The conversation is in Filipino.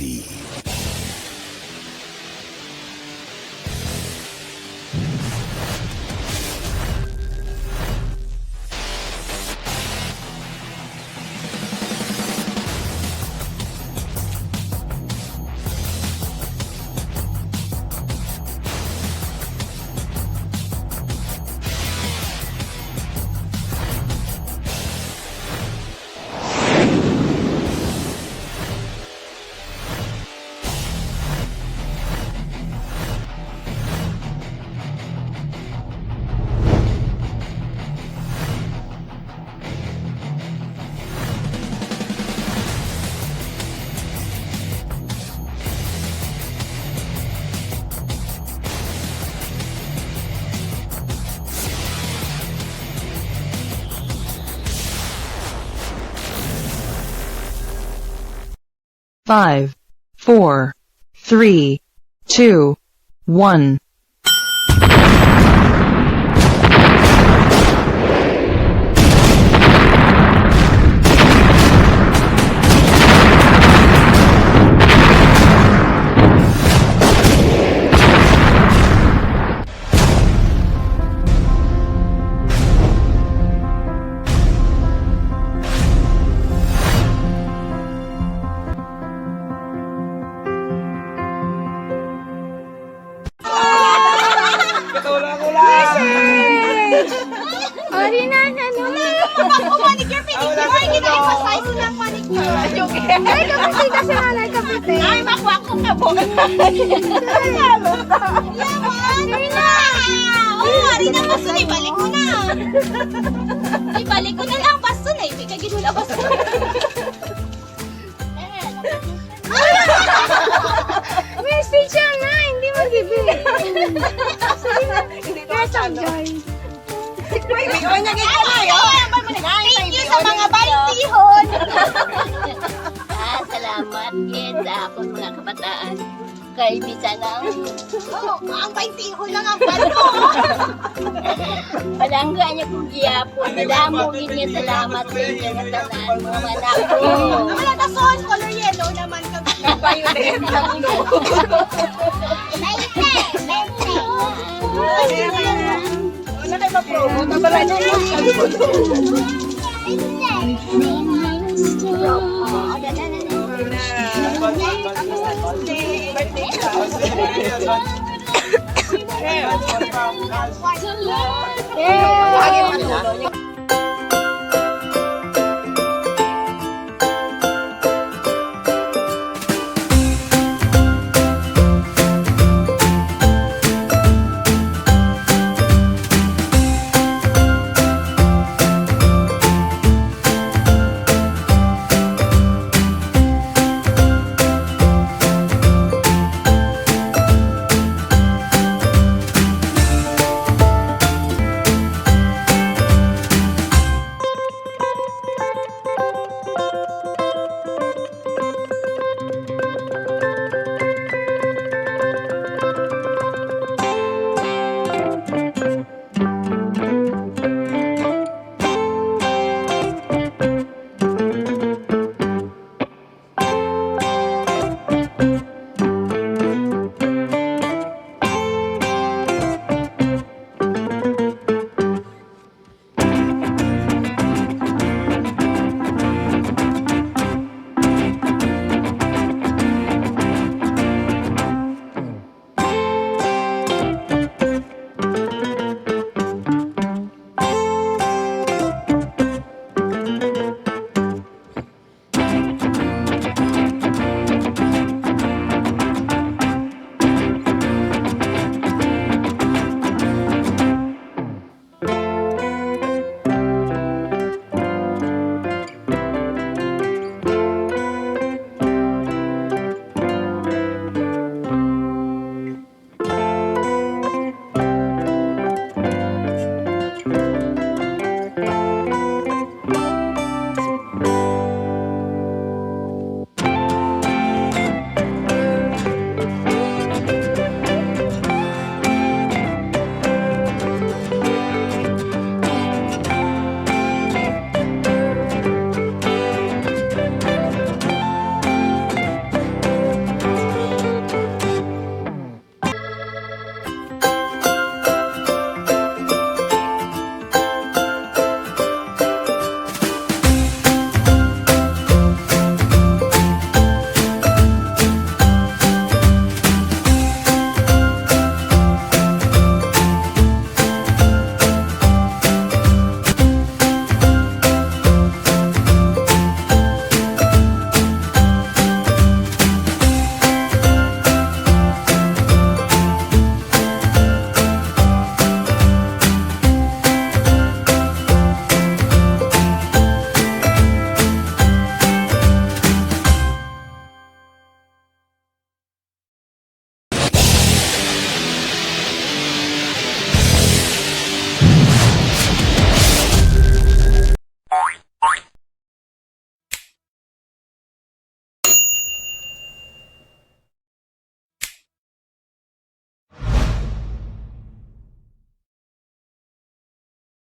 ready. Five, four, three, two, one. Ori na, ano? Manicure, pedicure. Ay, gina-emphasize ko ng manicure. Ay, kapatid kasi nanay, kapatid. Ay, makuha ko ka po. Yaman! Ori na! Oh, ori na, baso na. Ibalik ko na. Ibalik ko na lang, baso na. Ibigagin mo na, baso na. Message siya na, hindi mag-ibig. Hindi ko masyado. Thank you sa mga baitihon. Salamat din sa akong mga kabataan. Kay bisa lang. Ang baitihon lang ang balo. Palangga niya kong giyapon. Nalamugin niya salamat sa inyo na tanan mo, anak ko. Wala na son, color yellow naman kami. Violet lang ino. Wala kayo ma-promo. Tabala niyo yung sagot.